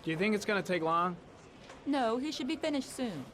Do you think it's gonna take long? No, he should be finished soon.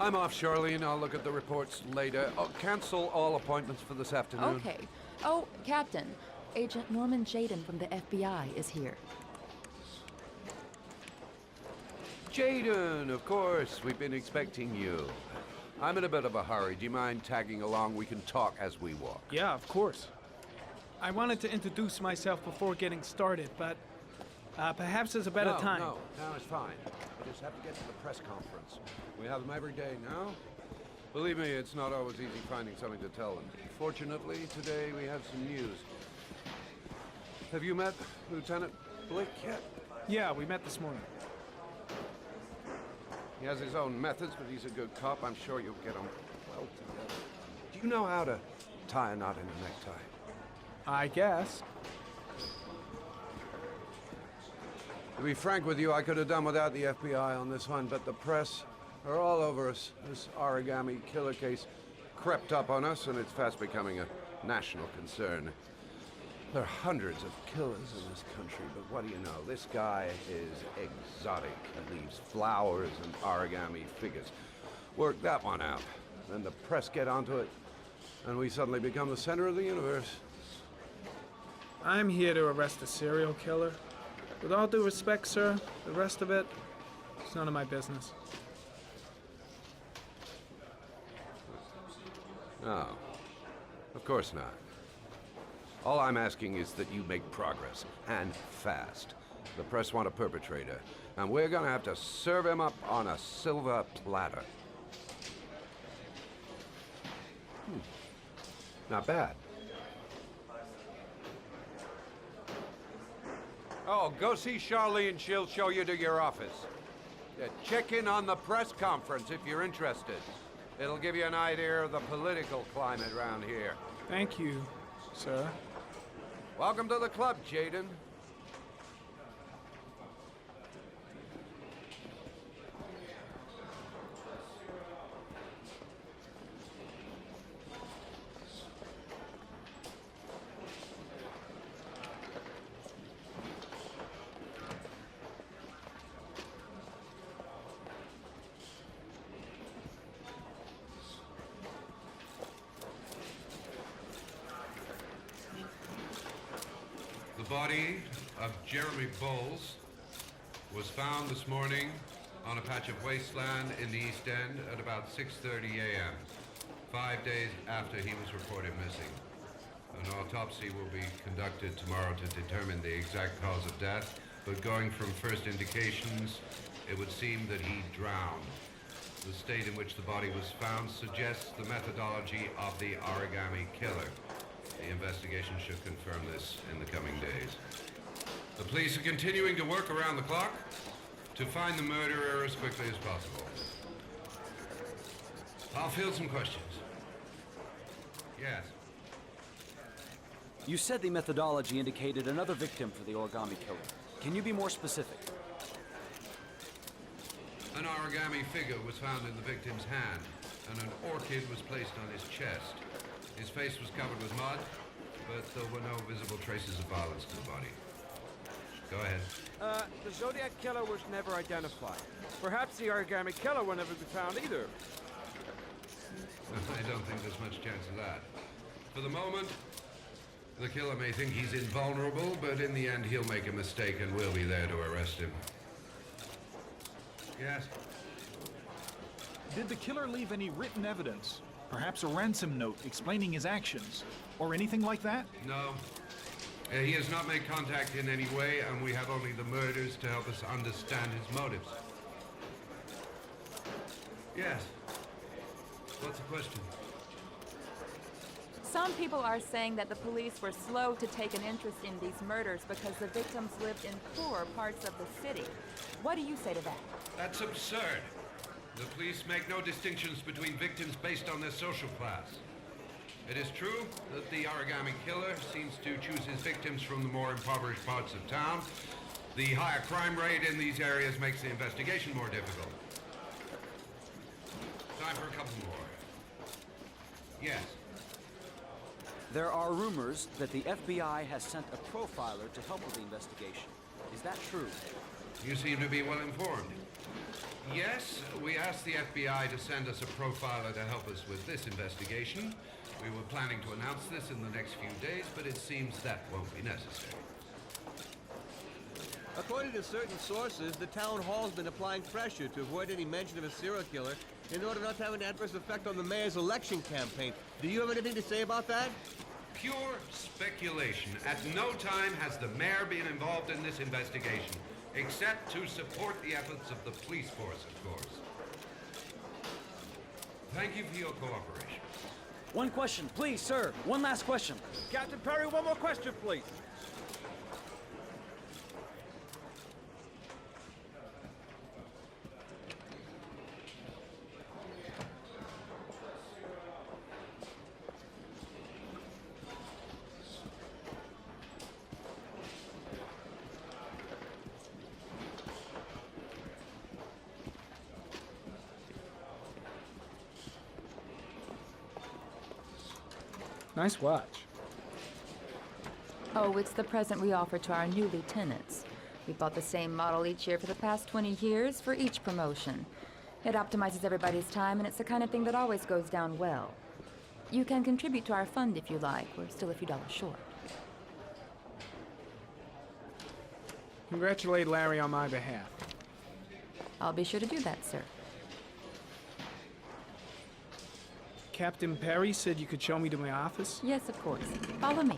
I'm off, Charlene. I'll look at the reports later. Oh, cancel all appointments for this afternoon. Okay. Oh, Captain. Agent Norman Jayden from the FBI is here. Jayden, of course. We've been expecting you. I'm in a bit of a hurry. Do you mind tagging along? We can talk as we walk. Yeah, of course. I wanted to introduce myself before getting started, but perhaps there's a better time. No, it's fine. We just have to get to the press conference. We have them every day now. Believe me, it's not always easy finding something to tell them. Fortunately, today we have some news. Have you met Lieutenant Blake yet? Yeah, we met this morning. He has his own methods, but he's a good cop. I'm sure you'll get him well together. Do you know how to tie a knot in a necktie? I guess. To be frank with you, I could have done without the FBI on this one, but the press are all over us. This Origami Killer case crept up on us, and it's fast becoming a national concern. There are hundreds of killers in this country, but what do you know? This guy is exotic. He leaves flowers and origami figures. Work that one out. Then the press get onto it, and we suddenly become the center of the universe. I'm here to arrest a serial killer. With all due respect, sir, the rest of it, it's none of my business. No, of course not. All I'm asking is that you make progress, and fast. The press want a perpetrator, and we're gonna have to serve him up on a silver platter. Not bad. Oh, go see Charlene. She'll show you to your office. Check in on the press conference if you're interested. It'll give you an idea of the political climate around here. Thank you, sir. Welcome to the club, Jayden. The body of Jeremy Bowles was found this morning on a patch of wasteland in the East End at about 6:30 a.m., 5 days after he was reported missing. An autopsy will be conducted tomorrow to determine the exact cause of death, but going from first indications, it would seem that he drowned. The state in which the body was found suggests the methodology of the Origami Killer. The investigation should confirm this in the coming days. The police are continuing to work around the clock to find the murderer as quickly as possible. I'll field some questions. Yes. You said the methodology indicated another victim for the Origami Killer. Can you be more specific? An origami figure was found in the victim's hand, and an orchid was placed on his chest. His face was covered with mud, but there were no visible traces of violence to the body. Go ahead. The Zodiac Killer was never identified. Perhaps the Origami Killer will never be found either. I don't think there's much chance of that. For the moment, the killer may think he's invulnerable, but in the end he'll make a mistake and we'll be there to arrest him. Yes? Did the killer leave any written evidence? Perhaps a ransom note explaining his actions? Or anything like that? No. He has not made contact in any way, and we have only the murders to help us understand his motives. Yes. What's the question? Some people are saying that the police were slow to take an interest in these murders because the victims lived in poorer parts of the city. What do you say to that? That's absurd. The police make no distinctions between victims based on their social class. It is true that the Origami Killer seems to choose his victims from the more impoverished parts of town. The higher crime rate in these areas makes the investigation more difficult. Time for a couple more. Yes. There are rumors that the FBI has sent a profiler to help with the investigation. Is that true? You seem to be well informed. Yes, we asked the FBI to send us a profiler to help us with this investigation. We were planning to announce this in the next few days, but it seems that won't be necessary. According to certain sources, the town hall's been applying pressure to avoid any mention of a serial killer in order not to have an adverse effect on the mayor's election campaign. Do you have anything to say about that? Pure speculation. At no time has the mayor been involved in this investigation, except to support the efforts of the police force, of course. Thank you for your cooperation. One question, please, sir. One last question. Captain Perry, one more question, please. Nice watch. Oh, it's the present we offer to our new lieutenants. We bought the same model each year for the past 20 years for each promotion. It optimizes everybody's time, and it's the kind of thing that always goes down well. You can contribute to our fund if you like. We're still a few dollars short. Congratulate Larry on my behalf. I'll be sure to do that, sir. Captain Perry said you could show me to my office? Yes, of course. Follow me.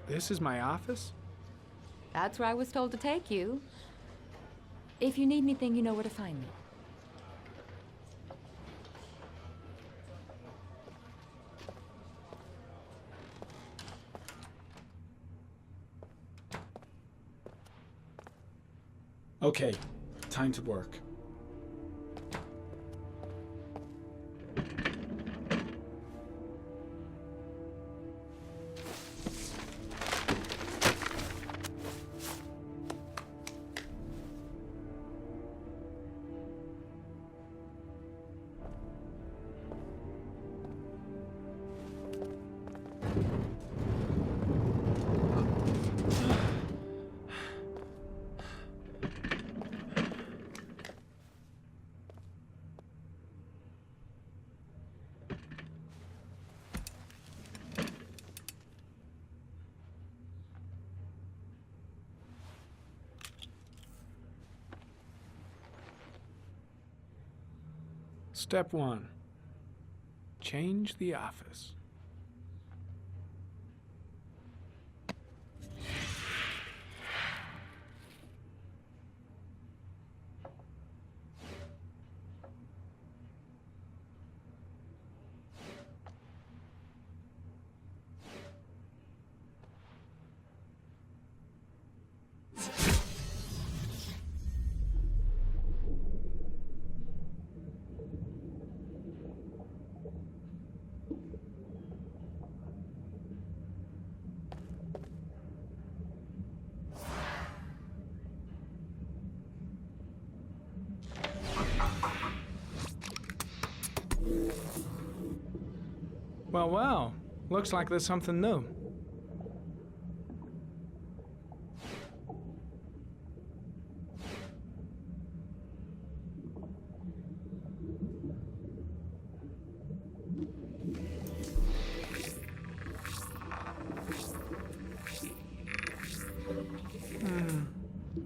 This is my office? That's where I was told to take you. If you need anything, you know where to find me. Okay, time to work. Step 1. Change the office. Well, well. Looks like there's something new.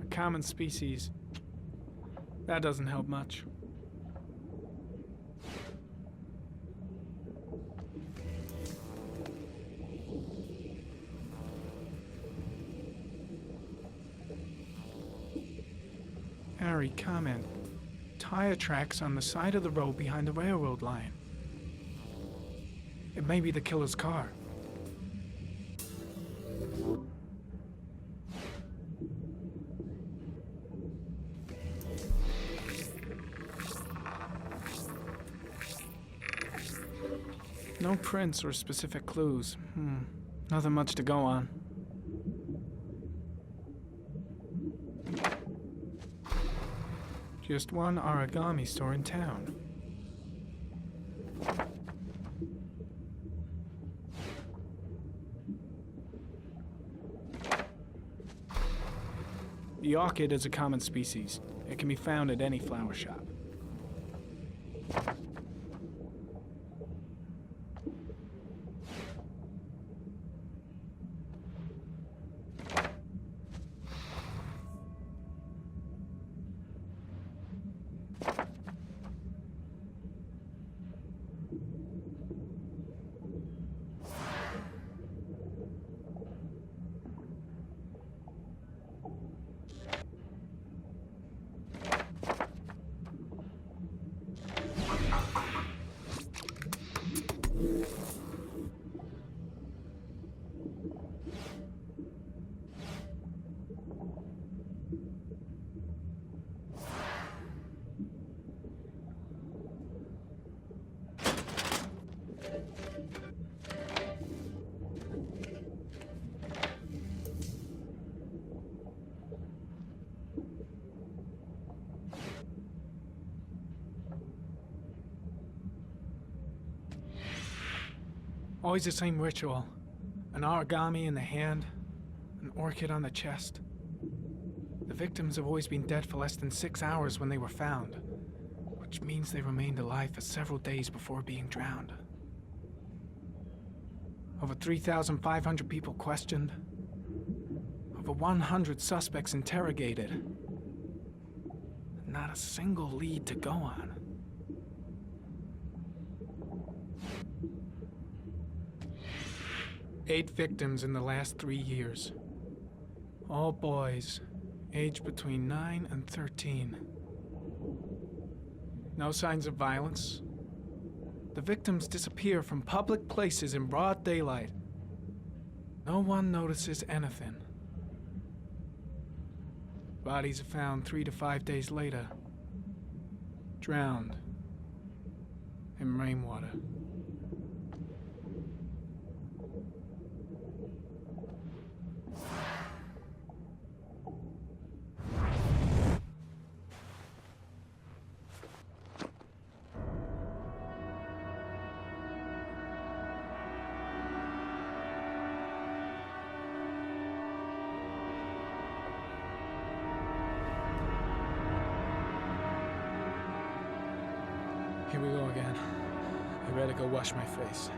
A common species. That doesn't help much. Harry, comment. Tire tracks on the side of the road behind the railroad line. It may be the killer's car. No prints or specific clues. Nothing much to go on. Just one origami store in town. The orchid is a common species. It can be found at any flower shop. Always the same ritual. An origami in the hand, an orchid on the chest. The victims have always been dead for less than 6 hours when they were found, which means they remained alive for several days before being drowned. Over 3,500 people questioned. Over 100 suspects interrogated. Not a single lead to go on. Eight victims in the last 3 years. All boys, aged between 9 and 13. No signs of violence. The victims disappear from public places in broad daylight. No one notices anything. Bodies are found 3 to 5 days later, drowned in rainwater. Here we go again. I better go wash my face.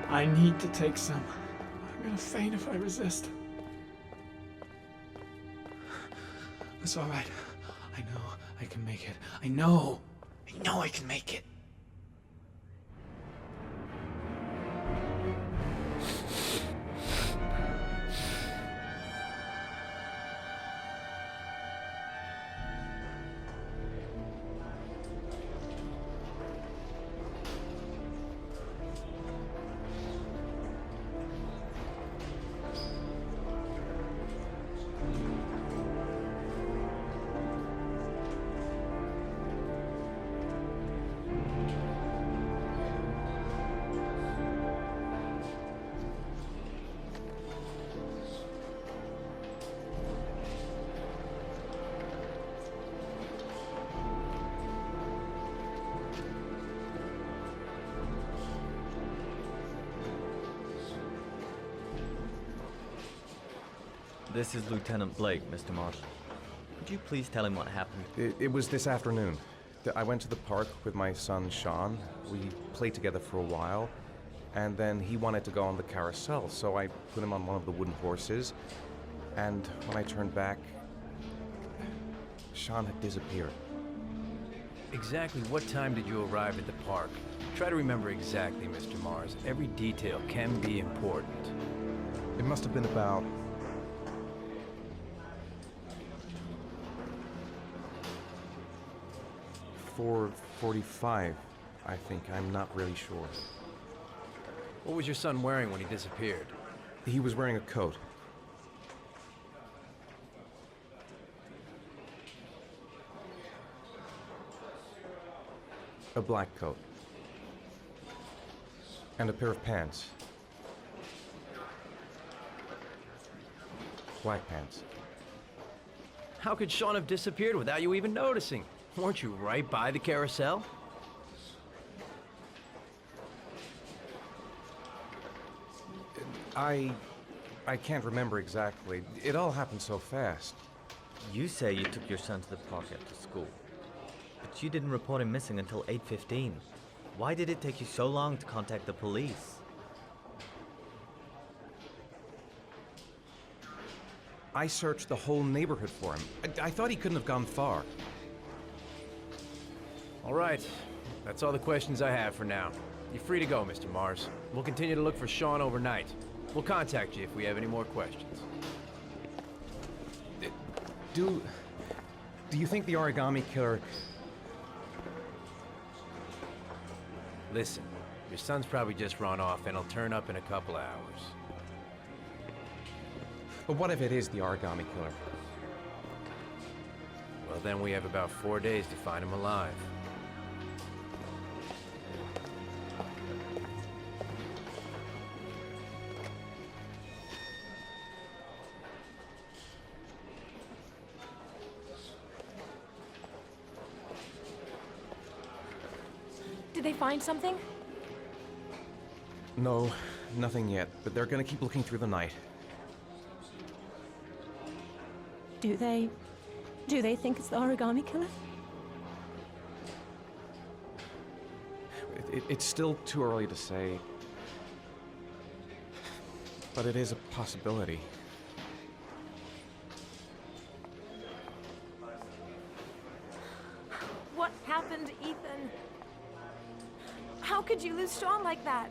I need to take some. I'm gonna faint if I resist. It's all right. I know I can make it. I know I can make it. This is Lieutenant Blake, Mr. Mars. Could you please tell him what happened? It was this afternoon. I went to the park with my son, Shawn. We played together for a while, and then he wanted to go on the carousel, so I put him on one of the wooden horses, and when I turned back, Shawn had disappeared. Exactly what time did you arrive at the park? Try to remember exactly, Mr. Mars. Every detail can be important. It must have been about 4:45, I think. I'm not really sure. What was your son wearing when he disappeared? He was wearing a coat. A black coat. And a pair of pants. Black pants. How could Shawn have disappeared without you even noticing? Weren't you right by the carousel? I can't remember exactly. It all happened so fast. You say you took your son to the park after school, but you didn't report him missing until 8:15. Why did it take you so long to contact the police? I searched the whole neighborhood for him. I thought he couldn't have gone far. All right. That's all the questions I have for now. You're free to go, Mr. Mars. We'll continue to look for Shawn overnight. We'll contact you if we have any more questions. Do you think the Origami Killer... Listen, your son's probably just run off and he'll turn up in a couple of hours. But what if it is the Origami Killer? Well, then we have about 4 days to find him alive. Did they find something? No, nothing yet, but they're gonna keep looking through the night. Do they think it's the Origami Killer? It's still too early to say, but it is a possibility. What happened, Ethan? How could you lose Shawn like that?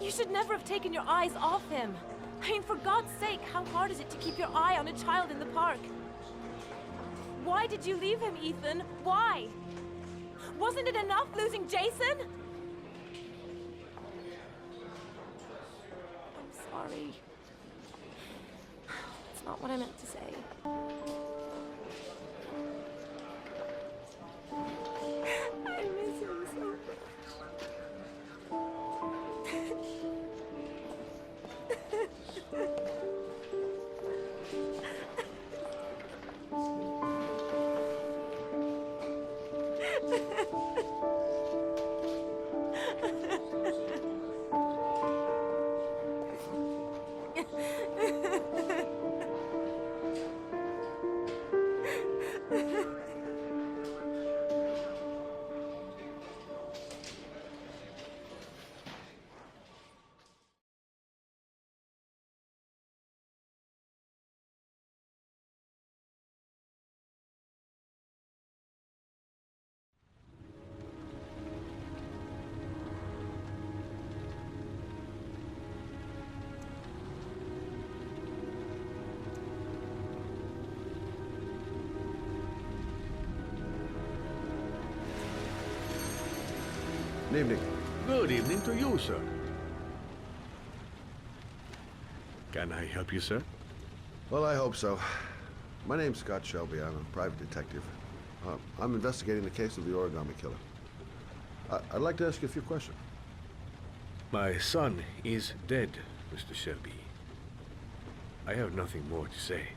You should never have taken your eyes off him. I mean, for God's sake, how hard is it to keep your eye on a child in the park? Why did you leave him, Ethan? Why? Wasn't it enough losing Jason? I'm sorry. It's not what I meant to say. I miss him so much. Good evening. Good evening to you, sir. Can I help you, sir? Well, I hope so. My name's Scott Shelby. I'm a private detective. I'm investigating the case of the Origami Killer. I'd like to ask you a few questions. My son is dead, Mr. Shelby. I have nothing more to say.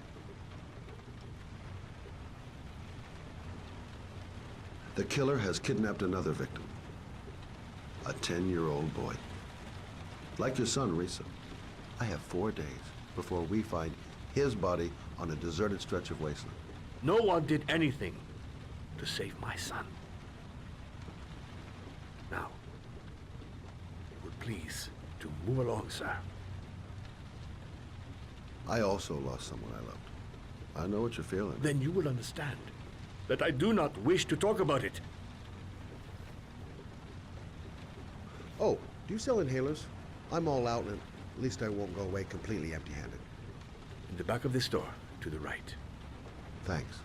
The killer has kidnapped another victim. A 10-year-old boy. Like your son, Risa. I have 4 days before we find his body on a deserted stretch of wasteland. No one did anything to save my son. Now, you would please to move along, sir. I also lost someone I loved. I know what you're feeling. Then you will understand that I do not wish to talk about it. Oh, do you sell inhalers? I'm all out, and at least I won't go away completely empty-handed. In the back of this store, to the right. Thanks.